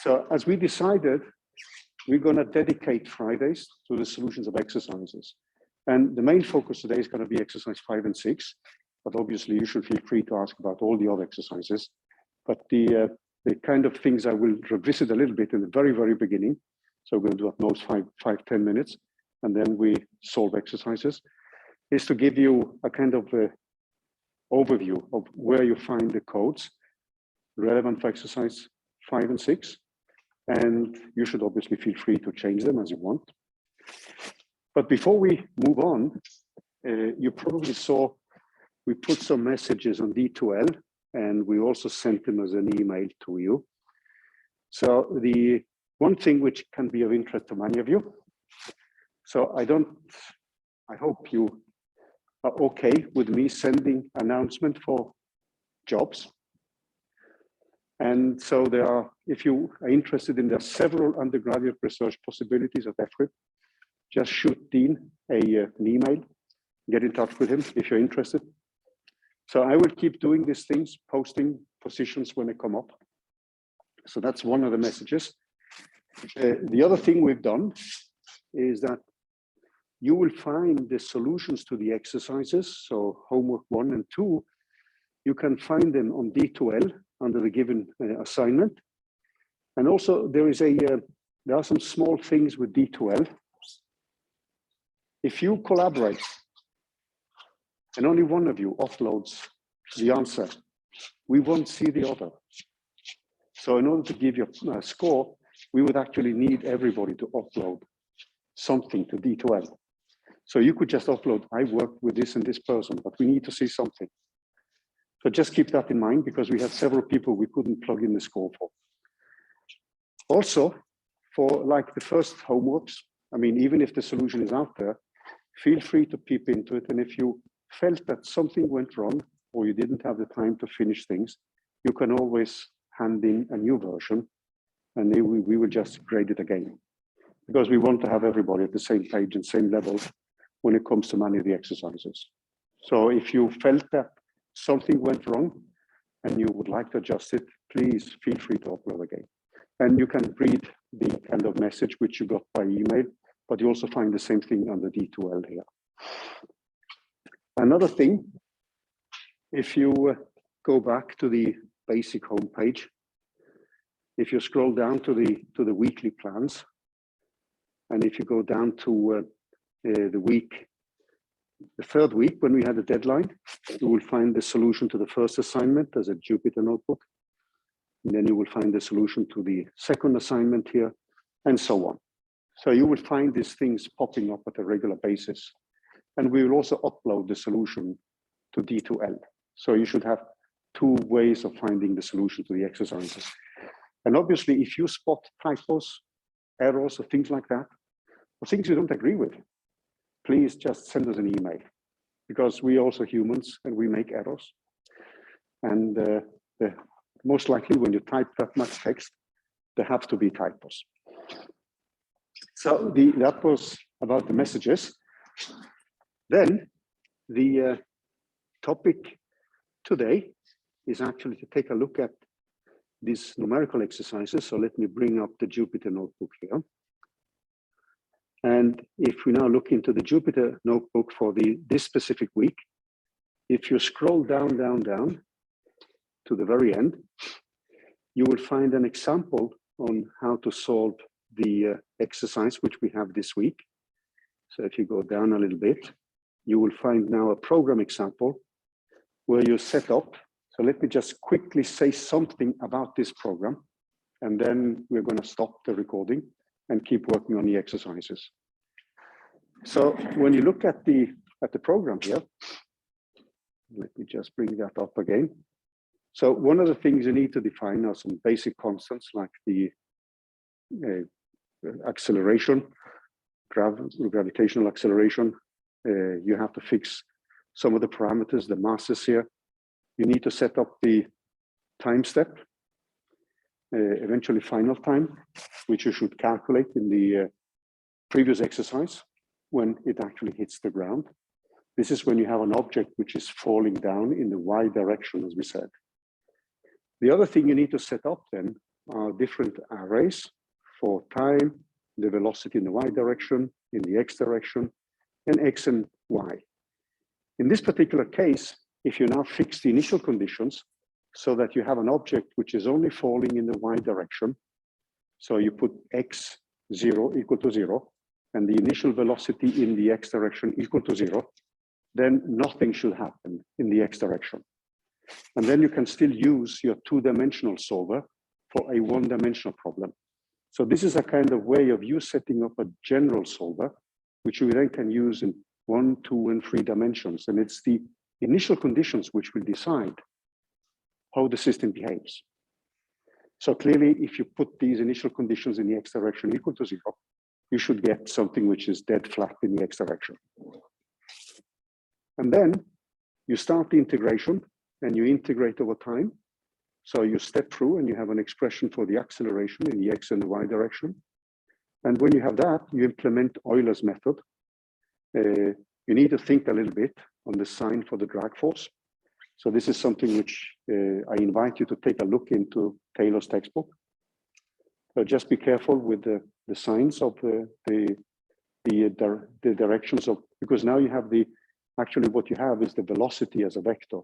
So as we decided, we're going to dedicate Fridays to the solutions of exercises. And the main focus today is going to be exercise 5 and 6. But obviously, you should feel free to ask about all the other exercises. But the kind of things I will revisit a little bit in the very, very beginning. So we're going to do at most 5-10 minutes, and then we solve exercises, is to give you a kind of overview of where you find the codes relevant for exercise 5 and 6. And you should obviously feel free to change them as you want. But before we move on, you probably saw we put some messages on D2L, and we also sent them as an email to you. So the one thing which can be of interest to many of you. So I hope you are okay with me sending announcement for jobs. And so there are, if you are interested in, there are several undergraduate research possibilities at EFRIP. Just shoot Dean an email, get in touch with him if you're interested. So I will keep doing these things, posting positions when they come up. So that's one of the messages. The other thing we've done is that you will find the solutions to the exercises. So homework 1 and 2, you can find them on D2L under the given assignment. And also there are some small things with D2L. If you collaborate and only one of you uploads the answer, we won't see the other. So in order to give you a score, we would actually need everybody to upload something to D2L. So you could just upload, I worked with this and this person, but we need to see something. So just keep that in mind, because we have several people we couldn't plug in the score for. Also, for like the first homeworks, I mean, even if the solution is out there, feel free to peep into it. And if you felt that something went wrong, or you didn't have the time to finish things, you can always hand in a new version, and we will just grade it again. Because we want to have everybody at the same page and same level when it comes to many of the exercises. So if you felt that something went wrong and you would like to adjust it, please feel free to upload again. And you can read the kind of message which you got by email, but you also find the same thing on the D2L here. Another thing, if you go back to the basic homepage, if you scroll down to the weekly plans, and if you go down to the third week when we had a deadline, you will find the solution to the first assignment as a Jupyter notebook. And then you will find the solution to the second assignment here, and so on. So you will find these things popping up at a regular basis. And we will also upload the solution to D2L. So you should have 2 ways of finding the solution to the exercises. And obviously, if you spot typos, errors, or things like that, or things you don't agree with, please just send us an email, because we are also humans and we make errors. And most likely when you type that much text, there have to be typos. So that was about the messages. Then the topic today is actually to take a look at these numerical exercises. So let me bring up the Jupyter notebook here. And if we now look into the Jupyter notebook for this specific week, if you scroll down to the very end, you will find an example on how to solve the exercise which we have this week. So if you go down a little bit, you will find now a program example where you set up. So let me just quickly say something about this program, and then we're going to stop the recording and keep working on the exercises. So when you look at the program here, let me just bring that up again. So one of the things you need to define are some basic constants like the acceleration, gravitational acceleration. You have to fix some of the parameters, the masses here. You need to set up the time step, eventually final time, which you should calculate in the previous exercise when it actually hits the ground. This is when you have an object which is falling down in the y direction, as we said. The other thing you need to set up then are different arrays for time, the velocity in the y direction, in the x direction, and x and y. In this particular case, if you now fix the initial conditions so that you have an object which is only falling in the y direction, so you put x0 equal to 0, and the initial velocity in the x direction equal to 0, then nothing should happen in the x direction. And then you can still use your two-dimensional solver for a one-dimensional problem. So this is a kind of way of you setting up a general solver, which you then can use in 1, 2, and 3 dimensions. And it's the initial conditions which will decide how the system behaves. So clearly, if you put these initial conditions in the x direction equal to 0, you should get something which is dead flat in the x direction. And then you start the integration and you integrate over time. So you step through and you have an expression for the acceleration in the x and the y direction. And when you have that, you implement Euler's method. You need to think a little bit on the sign for the drag force. So this is something which I invite you to take a look into Taylor's textbook. So just be careful with the signs of the directions of, because now you have actually what you have is the velocity as a vector,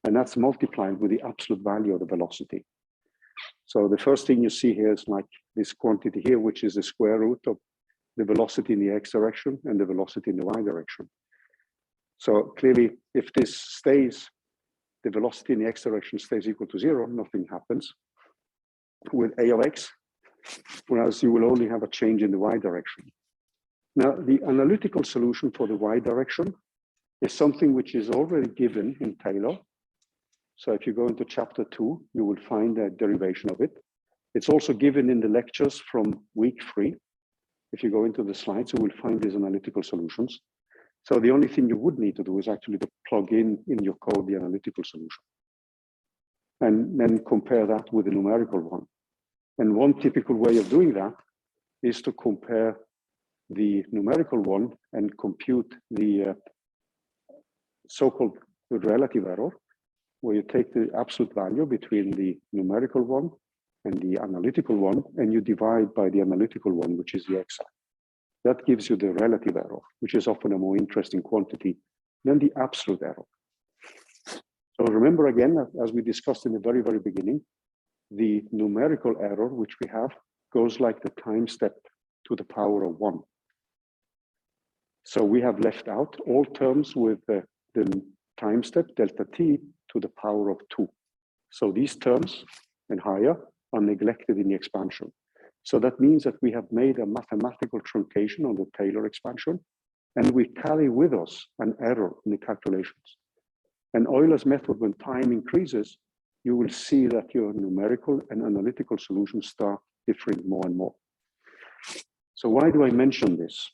and that's multiplied with the absolute value of the velocity. So the first thing you see here is like this quantity here, which is the square root of the velocity in the x direction and the velocity in the y direction. So clearly, if this stays, the velocity in the x direction stays equal to 0, nothing happens with a of x, whereas you will only have a change in the y direction. Now, the analytical solution for the y direction is something which is already given in Taylor. So if you go into chapter 2, you will find a derivation of it. It's also given in the lectures from week 3. If you go into the slides, you will find these analytical solutions. So the only thing you would need to do is actually to plug in your code the analytical solution, and then compare that with the numerical one. And one typical way of doing that is to compare the numerical one and compute the so-called relative error, where you take the absolute value between the numerical one and the analytical one, and you divide by the analytical one, which is the xi. That gives you the relative error, which is often a more interesting quantity than the absolute error. So remember again, as we discussed in the very, very beginning, the numerical error which we have goes like the time step to the power of 1. So we have left out all terms with the time step delta t to the power of 2. So these terms and higher are neglected in the expansion. So that means that we have made a mathematical truncation on the Taylor expansion, and we carry with us an error in the calculations. And Euler's method, when time increases, you will see that your numerical and analytical solutions start differing more and more. So why do I mention this?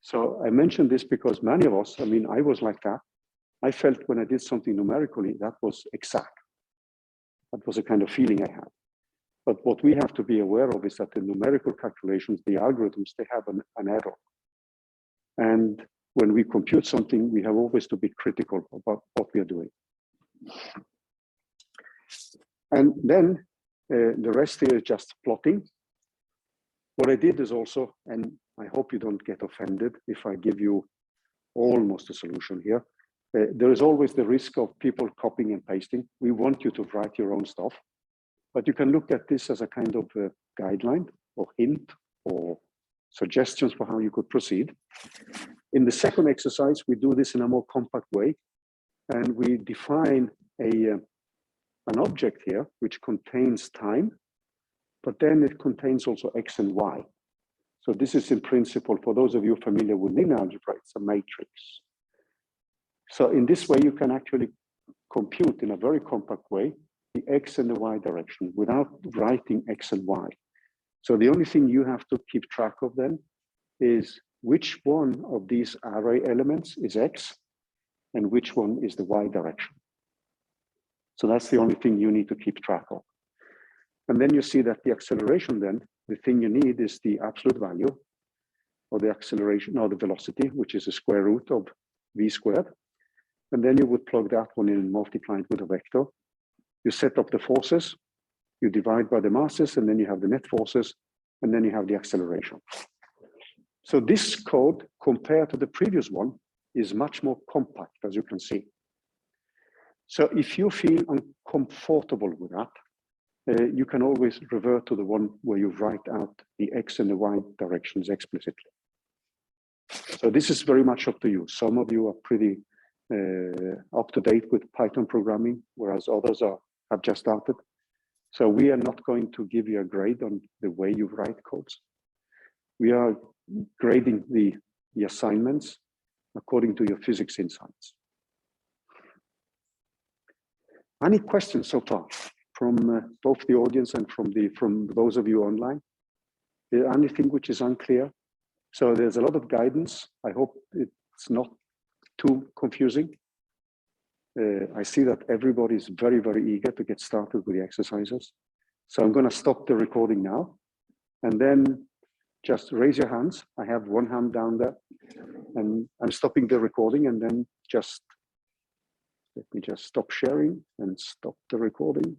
So I mention this because many of us, I mean, I was like that. I felt when I did something numerically, that was exact. That was a kind of feeling I had. But what we have to be aware of is that the numerical calculations, the algorithms, they have an error. And when we compute something, we have always to be critical about what we are doing. And then the rest here is just plotting. What I did is also, and I hope you don't get offended if I give you almost a solution here. There is always the risk of people copying and pasting. We want you to write your own stuff. But you can look at this as a kind of guideline or hint or suggestions for how you could proceed. In the second exercise, we do this in a more compact way, and we define an object here which contains time, but then it contains also x and y. So this is in principle, for those of you familiar with linear algebra, it's a matrix. So in this way, you can actually compute in a very compact way the x and the y direction without writing x and y. So the only thing you have to keep track of then is which one of these array elements is x and which one is the y direction. So that's the only thing you need to keep track of. And then you see that the acceleration then, the thing you need is the absolute value or the acceleration or the velocity, which is the square root of v squared. And then you would plug that one in and multiply it with a vector. You set up the forces, You divide by the masses, and then you have the net forces, and then you have the acceleration. So this code, compared to the previous one, is much more compact, as you can see. So if you feel uncomfortable with that, you can always revert to the one where you write out the X and the Y directions explicitly. So this is very much up to you. Some of you are pretty up to date with Python programming, whereas others have just started. So we are not going to give you a grade on the way you write codes. We are grading the assignments according to your physics insights. Any questions so far from both the audience and from those of you online? Is there anything which is unclear? So there's a lot of guidance. I hope it's not too confusing. I see that everybody is very, very eager to get started with the exercises. So I'm going to stop the recording now, and then just raise your hands. I have one hand down there, and I'm stopping the recording, and then just let me just stop sharing and stop the recording.